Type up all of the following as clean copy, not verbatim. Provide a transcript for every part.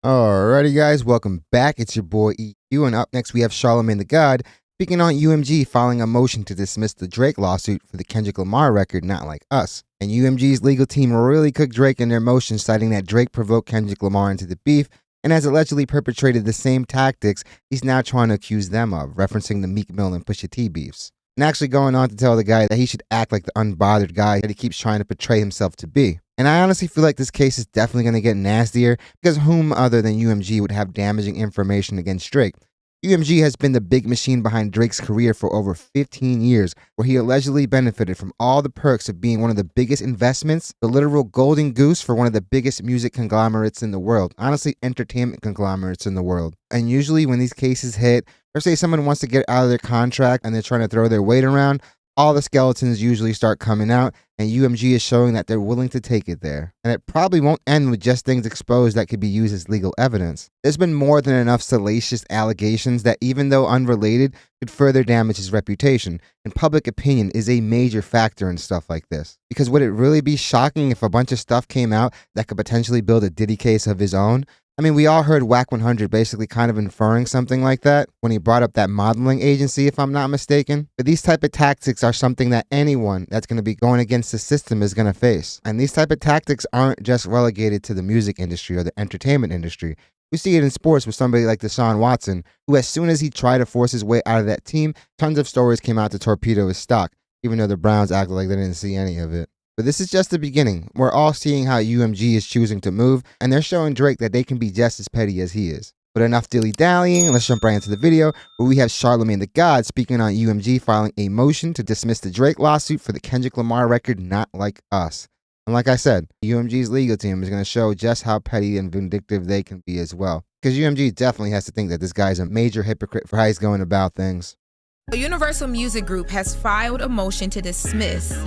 Alrighty guys, welcome back. It's your boy EU, and up next we have Charlamagne the God speaking on UMG filing a motion to dismiss the Drake lawsuit for the Kendrick Lamar record Not Like Us. And UMG's legal team really cooked Drake in their motion, citing that Drake provoked Kendrick Lamar into the beef and has allegedly perpetrated the same tactics he's now trying to accuse them of, referencing the Meek Mill and Pusha T beefs. And actually going on to tell the guy that he should act like the unbothered guy that he keeps trying to portray himself to be. And I honestly feel like this case is definitely going to get nastier, because whom other than UMG would have damaging information against Drake? UMG has been the big machine behind Drake's career for over 15 years, where he allegedly benefited from all the perks of being one of the biggest investments, the literal golden goose for one of the biggest music conglomerates in the world, honestly entertainment conglomerates in the world. And usually when these cases hit, or say someone wants to get out of their contract and they're trying to throw their weight around, all the skeletons usually start coming out, and UMG is showing that they're willing to take it there. And it probably won't end with just things exposed that could be used as legal evidence. There's been more than enough salacious allegations that, even though unrelated, could further damage his reputation, and public opinion is a major factor in stuff like this. Because would it really be shocking if a bunch of stuff came out that could potentially build a Diddy case of his own? I mean, we all heard Wack 100 basically kind of inferring something like that when he brought up that modeling agency, if I'm not mistaken. But these type of tactics are something that anyone that's going to be going against the system is going to face. And these type of tactics aren't just relegated to the music industry or the entertainment industry. We see it in sports with somebody like Deshaun Watson, who as soon as he tried to force his way out of that team, tons of stories came out to torpedo his stock, even though the Browns acted like they didn't see any of it. But this is just the beginning. We're all seeing how UMG is choosing to move, and they're showing Drake that they can be just as petty as he is. But enough dilly-dallying, let's jump right into the video, where we have Charlamagne the God speaking on UMG filing a motion to dismiss the Drake lawsuit for the Kendrick Lamar record Not Like Us. And like I said, UMG's legal team is going to show just how petty and vindictive they can be as well. Because UMG definitely has to think that this guy's a major hypocrite for how he's going about things. The Universal Music Group has filed a motion to dismiss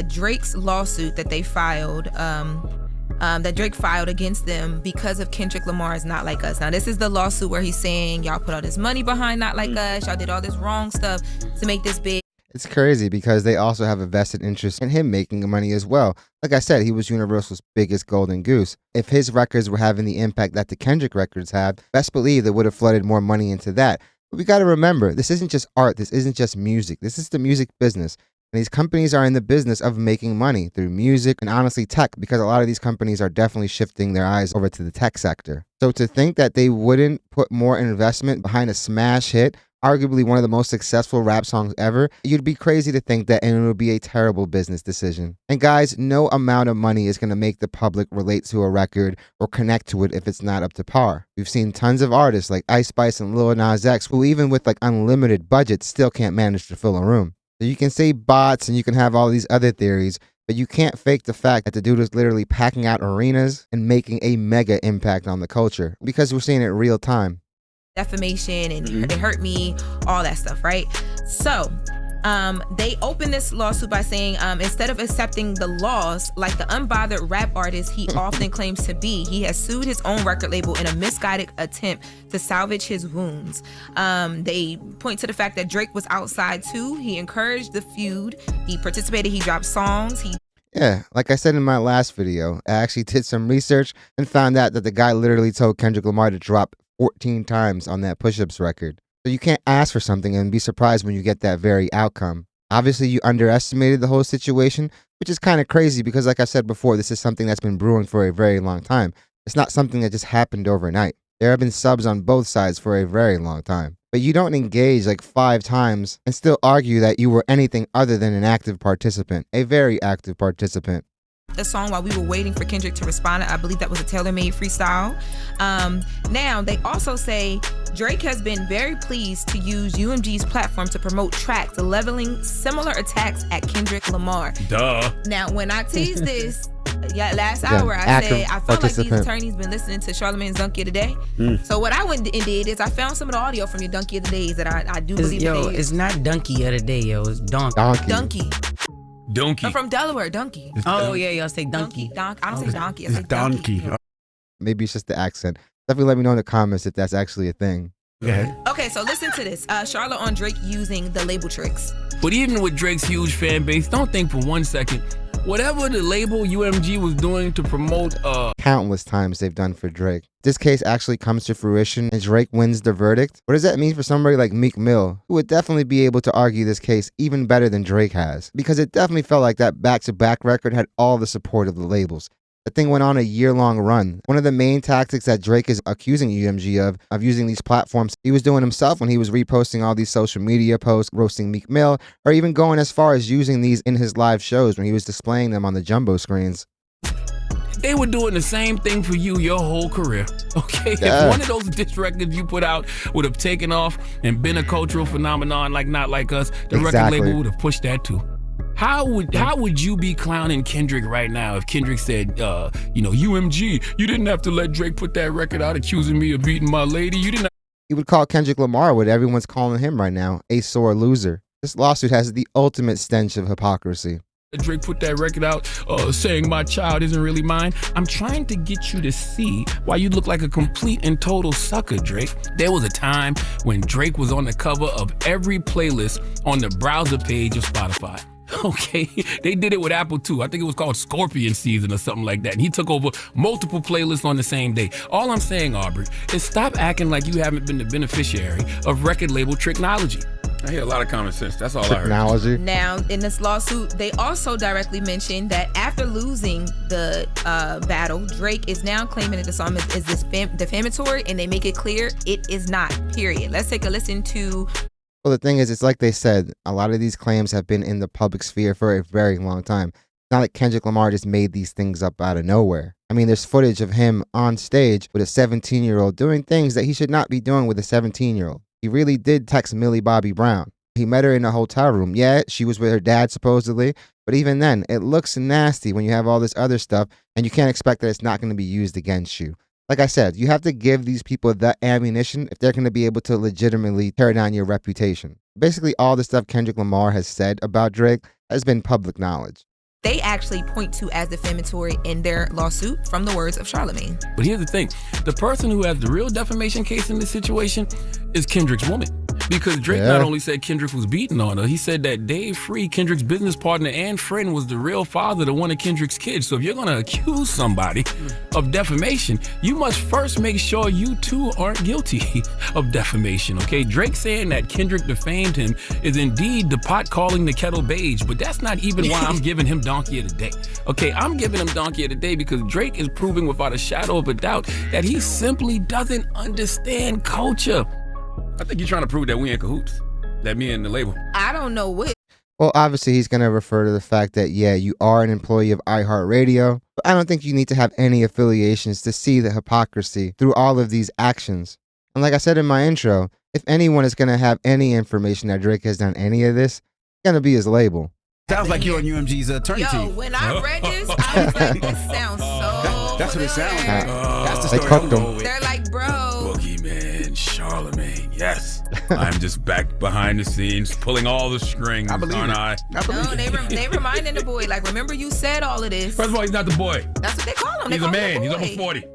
Drake's lawsuit that they filed, that Drake filed against them because of Kendrick Lamar's Not Like Us. Now, this is the lawsuit where he's saying y'all put all this money behind Not Like Us, y'all did all this wrong stuff to make this big. It's crazy because they also have a vested interest in him making money as well. Like I said, he was Universal's biggest golden goose. If his records were having the impact that the Kendrick records have, best believe they would have flooded more money into that. But we got to remember, this isn't just art, this isn't just music, this is the music business. And these companies are in the business of making money through music and honestly tech, because a lot of these companies are definitely shifting their eyes over to the tech sector. So to think that they wouldn't put more investment behind a smash hit, arguably one of the most successful rap songs ever, you'd be crazy to think that, and it would be a terrible business decision. And guys, no amount of money is going to make the public relate to a record or connect to it if it's not up to par. We've seen tons of artists like Ice Spice and Lil Nas X who even with like unlimited budgets still can't manage to fill a room. So you can say bots and you can have all these other theories, but you can't fake the fact that the dude is literally packing out arenas and making a mega impact on the culture, because we're seeing it real time. Defamation and they hurt me, all that stuff, right? So they opened this lawsuit by saying instead of accepting the loss like the unbothered rap artist he often claims to be, he has sued his own record label in a misguided attempt to salvage his wounds. They point to the fact that Drake was outside too. He encouraged the feud, he participated, he dropped songs, Yeah, like I said in my last video, I actually did some research and found out that the guy literally told Kendrick Lamar to drop 14 times on that Push-Ups record. So you can't ask for something and be surprised when you get that very outcome. Obviously, you underestimated the whole situation, which is kind of crazy because, like I said before, this is something that's been brewing for a very long time. It's not something that just happened overnight. There have been subs on both sides for a very long time. But you don't engage like 5 times and still argue that you were anything other than an active participant, a very active participant. The song while we were waiting for Kendrick to respond. I believe that was a tailor-made freestyle. Now, they also say Drake has been very pleased to use UMG's platform to promote tracks leveling similar attacks at Kendrick Lamar. Duh. Now, when I teased this last hour, I said I felt like these attorneys been listening to Charlamagne's Donkey of the Day. So what I went and did is I found some of the audio from your Donkey of the Days that I do believe it's not Donkey of the Day, yo. It's Donkey. Donkey. I'm from Delaware, Donkey. Oh, yeah, y'all say Donkey. I don't say Donkey, I say Donkey. Maybe it's just the accent. Definitely let me know in the comments if that's actually a thing. Okay, so listen to this. Charlotte on Drake using the label tricks. But even with Drake's huge fan base, don't think for one second whatever the label UMG was doing to promote Countless times they've done for Drake. This case actually comes to fruition and Drake wins the verdict. What does that mean for somebody like MkII, who would definitely be able to argue this case even better than Drake has? Because it definitely felt like that back-to-back record had all the support of the labels. The thing went on a year-long run. One of the main tactics that Drake is accusing UMG of using these platforms, he was doing himself when he was reposting all these social media posts, roasting MkII, or even going as far as using these in his live shows when he was displaying them on the jumbo screens. They were doing the same thing for you your whole career, okay? Yeah. If one of those diss records you put out would have taken off and been a cultural phenomenon like Not Like Us, the record label would have pushed that too. How would you be clowning Kendrick right now if Kendrick said, UMG, you didn't have to let Drake put that record out accusing me of beating my lady. You didn't. He would call Kendrick Lamar what everyone's calling him right now, a sore loser. This lawsuit has the ultimate stench of hypocrisy. Drake put that record out saying my child isn't really mine. I'm trying to get you to see why you look like a complete and total sucker, Drake. There was a time when Drake was on the cover of every playlist on the browser page of Spotify. Okay, they did it with Apple too. I think it was called Scorpion Season or something like that. And he took over multiple playlists on the same day. All I'm saying, Aubrey, is stop acting like you haven't been the beneficiary of record label technology. I hear a lot of common sense. That's all I heard. Technology. Now, in this lawsuit, they also directly mentioned that after losing the battle, Drake is now claiming that the song is defamatory, and they make it clear it is not, period. Let's take a listen to... Well, the thing is, it's like they said, a lot of these claims have been in the public sphere for a very long time. It's not like Kendrick Lamar just made these things up out of nowhere. I mean, there's footage of him on stage with a 17-year-old doing things that he should not be doing with a 17-year-old. He really did text Millie Bobby Brown. He met her in a hotel room. Yeah, she was with her dad supposedly, but even then, it looks nasty when you have all this other stuff and you can't expect that it's not going to be used against you. Like I said, you have to give these people that ammunition if they're going to be able to legitimately tear down your reputation. Basically, all the stuff Kendrick Lamar has said about Drake has been public knowledge. They actually point to as defamatory in their lawsuit from the words of Charlamagne. But here's the thing. The person who has the real defamation case in this situation is Kendrick's woman. Because Drake not only said Kendrick was beating on her, he said that Dave Free, Kendrick's business partner and friend, was the real father to one of Kendrick's kids. So if you're going to accuse somebody of defamation, you must first make sure you too aren't guilty of defamation, okay? Drake saying that Kendrick defamed him is indeed the pot calling the kettle beige, but that's not even why I'm giving him Donkey of the Day. Okay, I'm giving him Donkey of the Day because Drake is proving without a shadow of a doubt that he simply doesn't understand culture. I think you're trying to prove that we in cahoots, that me and the label. I don't know what. Well, obviously, he's going to refer to the fact that, yeah, you are an employee of iHeartRadio, but I don't think you need to have any affiliations to see the hypocrisy through all of these actions. And like I said in my intro, if anyone is going to have any information that Drake has done any of this, it's going to be his label. Sounds like you're on UMG's attorney team. When I read this, I was like, this sounds so That's what it sounds like. That's the They story. cooked him. They're like, bro. Boogeyman, Charlamagne, yes. I'm just back behind the scenes, pulling all the strings, I believe aren't it. I? No, they reminding the boy, like, remember you said all of this. First of all, he's not the boy. That's what they call him. They He's a call man. him He's the boy. almost 40.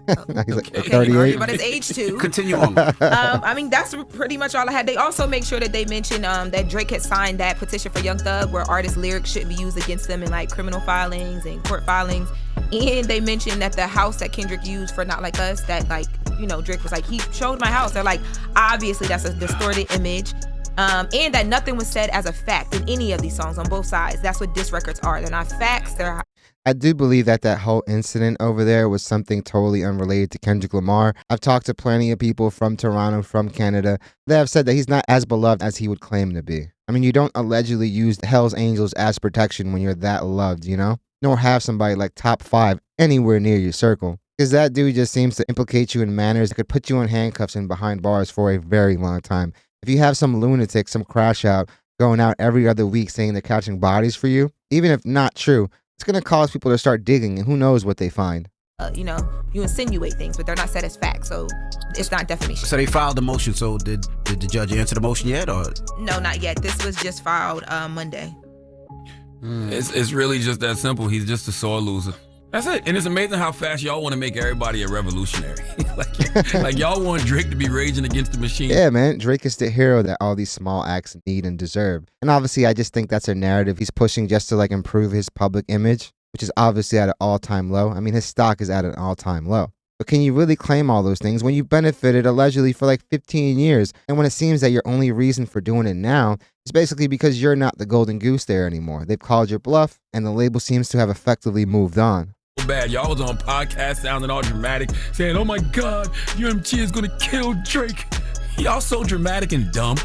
He's like Okay, 38. but his age too. Continue on. I mean, that's pretty much all I had. They also make sure that they mention that Drake had signed that petition for Young Thug where artists' lyrics shouldn't be used against them in like criminal filings and court filings. And they mentioned that the house that Kendrick used for Not Like Us, that like, you know, Drake was like, he showed my house. They're like, obviously that's a distorted image. And that nothing was said as a fact in any of these songs on both sides. That's what diss records are. They're not facts. They're I do believe that whole incident over there was something totally unrelated to Kendrick Lamar. I've talked to plenty of people from Toronto, from Canada. They have said that he's not as beloved as he would claim to be. I mean, you don't allegedly use Hell's Angels as protection when you're that loved, you know? Nor have somebody like Top 5 anywhere near your circle. Because that dude just seems to implicate you in manners that could put you in handcuffs and behind bars for a very long time. If you have some lunatic, some crash out, going out every other week saying they're catching bodies for you, even if not true, it's going to cause people to start digging, and who knows what they find. you know, you insinuate things, but they're not said as facts, so it's not defamation. So they filed the motion. So did the judge answer the motion yet, or? No, not yet. This was just filed Monday. It's really just that simple. He's just a sore loser. That's it. And it's amazing how fast y'all want to make everybody a revolutionary. like y'all want Drake to be raging against the machine. Yeah, man. Drake is the hero that all these small acts need and deserve. And obviously, I just think that's a narrative he's pushing just to like improve his public image, which is obviously at an all-time low. I mean, his stock is at an all-time low. But can you really claim all those things when you benefited allegedly for like 15 years? And when it seems that your only reason for doing it now is basically because you're not the golden goose there anymore. They've called your bluff, and the label seems to have effectively moved on. Bad. Y'all was on podcast sounding all dramatic, saying, oh my God, UMG is gonna kill Drake. Y'all so dramatic and dumb.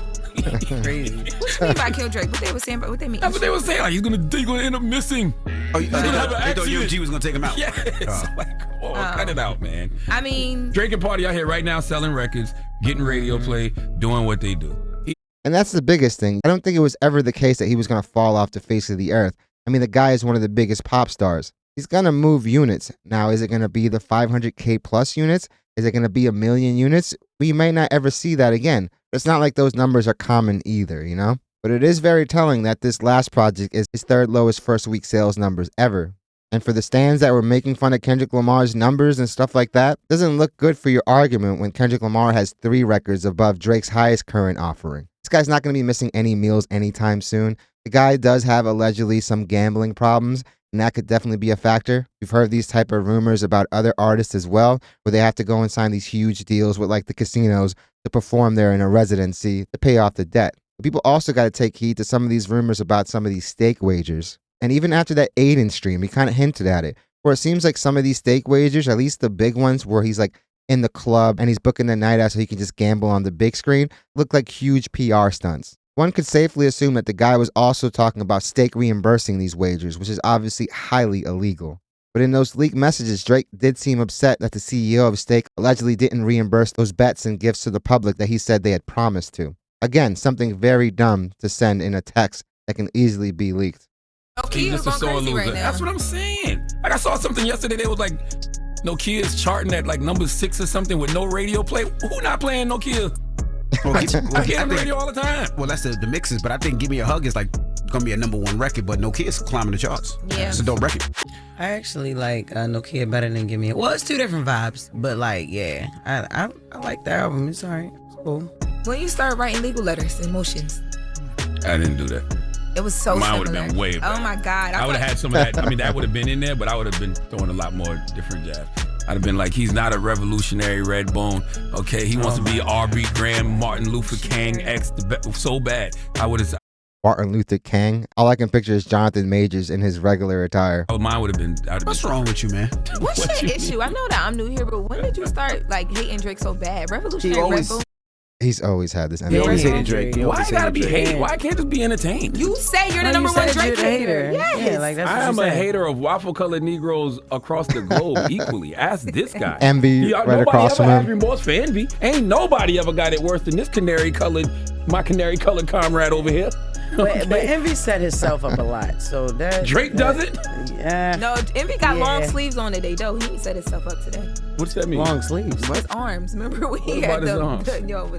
Crazy. What you mean by kill Drake? What they were saying? What they mean? That's what they were saying. Like he's gonna end up missing. Oh, they thought UMG was gonna take him out. Yes. Like, come on, cut it out, man. I mean, Drake and Party out here right now selling records, getting radio play, doing what they do. And that's the biggest thing. I don't think it was ever the case that he was going to fall off the face of the earth. I mean, the guy is one of the biggest pop stars. He's going to move units. Now, is it going to be the 500K plus units? Is it going to be 1 million units? We may not ever see that again. It's not like those numbers are common either, you know? But it is very telling that this last project is his third lowest first week sales numbers ever. And for the stands that were making fun of Kendrick Lamar's numbers and stuff like that, doesn't look good for your argument when Kendrick Lamar has 3 records above Drake's highest current offering. This guy's not going to be missing any meals anytime soon. The guy does have allegedly some gambling problems, and that could definitely be a factor. We've heard these type of rumors about other artists as well, where they have to go and sign these huge deals with like the casinos to perform there in a residency to pay off the debt. But people also got to take heed to some of these rumors about some of these stake wagers. And even after that Aiden stream, he kind of hinted at it, where it seems like some of these stake wagers, at least the big ones where he's like in the club and he's booking the night out so he can just gamble on the big screen, look like huge PR stunts. One could safely assume that the guy was also talking about stake reimbursing these wagers, which is obviously highly illegal. But in those leaked messages, Drake did seem upset that the CEO of Stake allegedly didn't reimburse those bets and gifts to the public that he said they had promised to. Again, something very dumb to send in a text that can easily be leaked. Nokia is going crazy right now. That's what I'm saying. Like I saw something yesterday. They was like, Nokia is charting at like number 6 or something with no radio play. Who not playing Nokia? I get on the radio all the time. Well, that's the mixes, but I think "Give Me a Hug" is like gonna be a #1 record, but Nokia's climbing the charts. Yeah, it's a dope record. I actually like Nokia better than Give Me a. Well, it's 2 different vibes, but like, yeah, I like the album. It's alright. It's cool. When you start writing legal letters and motions, I didn't do that. it was so Mine similar. would have been way better. Oh my God, I would have had some of that. I mean, that would have been in there, but I would have been throwing a lot more different jabs. I'd have been like, he's not a revolutionary red bone. Okay, he wants to be R.B. Graham, Martin Luther King, so bad. I would have. Martin Luther King. All I can picture is Jonathan Majors in his regular attire. Oh, mine would have been. What's wrong with you, man? What's your issue? I know that I'm new here, but when did you start like hating Drake so bad? Revolutionary red bone. He's always had this He energy. always hated Drake. Why it gotta be hate? Why can't it be entertained? You say you're the #1 Drake hater. Yes. Yeah, like that's I what am you a said. hater of waffle-colored Negroes across the globe equally. Ask this guy. Envy right nobody across ever from has him. remorse for envy. Ain't nobody ever got it worse than this my canary-colored comrade over here. But Envy set himself up a lot, so that Drake does it? Yeah. No, Envy got long Yeah. sleeves on today, though. He set himself up today. What's that mean? Long sleeves. His arms. Remember when he What had about his arms?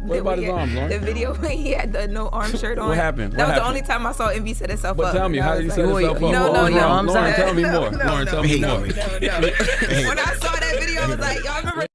What about his arms, Lauren? the video when he had the no arm shirt on? What happened? That What was the happened? only time I saw Envy set himself But up. tell me, And I how did he was set like, himself up? No, Lauren, no. tell me more. Lauren, tell me more. No. When I saw that video, I was like, y'all remember?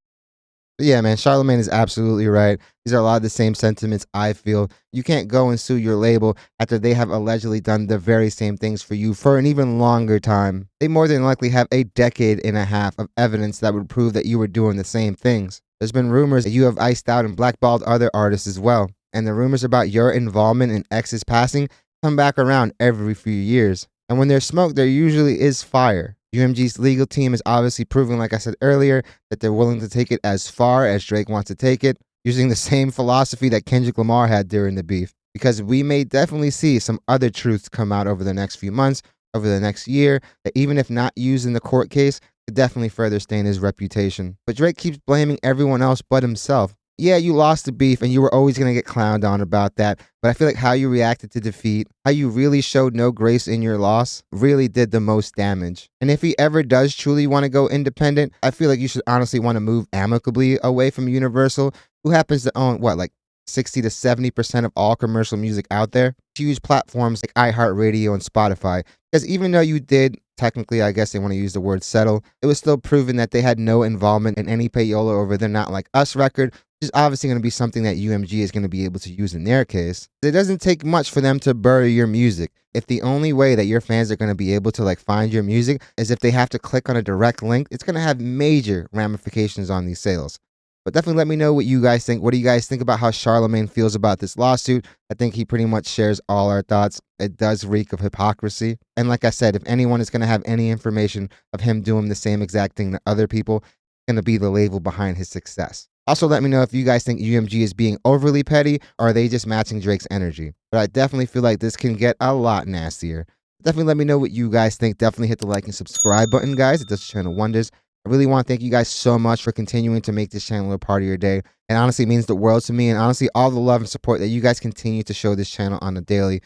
But yeah, man, Charlamagne is absolutely right. These are a lot of the same sentiments I feel. You can't go and sue your label after they have allegedly done the very same things for you for an even longer time. They more than likely have a decade and a half of evidence that would prove that you were doing the same things. There's been rumors that you have iced out and blackballed other artists as well. And the rumors about your involvement in X's passing come back around every few years. And when there's smoke, there usually is fire. UMG's legal team is obviously proving, like I said earlier, that they're willing to take it as far as Drake wants to take it, using the same philosophy that Kendrick Lamar had during the beef. Because we may definitely see some other truths come out over the next few months, over the next year, that even if not used in the court case, could definitely further stain his reputation. But Drake keeps blaming everyone else but himself. Yeah, you lost the beef and you were always going to get clowned on about that, but I feel like how you reacted to defeat, how you really showed no grace in your loss, really did the most damage. And if he ever does truly want to go independent, I feel like you should honestly want to move amicably away from Universal, who happens to own, like 60 to 70% of all commercial music out there, to use platforms like iHeartRadio and Spotify. Because even though you did technically, I guess they want to use the word settle, it was still proven that they had no involvement in any payola over their Not Like Us record, which is obviously going to be something that UMG is going to be able to use in their case. It doesn't take much for them to bury your music. If the only way that your fans are going to be able to like find your music is if they have to click on a direct link, it's going to have major ramifications on these sales. But definitely let me know what you guys think. What do you guys think about how Charlamagne feels about this lawsuit? I think he pretty much shares all our thoughts. It does reek of hypocrisy. And like I said, if anyone is going to have any information of him doing the same exact thing to other people, it's going to be the label behind his success. Also, let me know if you guys think UMG is being overly petty or are they just matching Drake's energy. But I definitely feel like this can get a lot nastier. Definitely let me know what you guys think. Definitely hit the like and subscribe button, guys. It does the channel wonders. I really want to thank you guys so much for continuing to make this channel a part of your day. It honestly means the world to me. And honestly, all the love and support that you guys continue to show this channel on the daily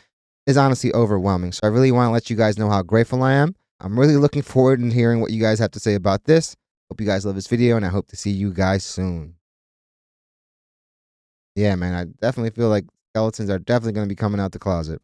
is honestly overwhelming. So I really want to let you guys know how grateful I am. I'm really looking forward to hearing what you guys have to say about this. Hope you guys love this video, and I hope to see you guys soon. Yeah, man, I definitely feel like skeletons are definitely going to be coming out the closet.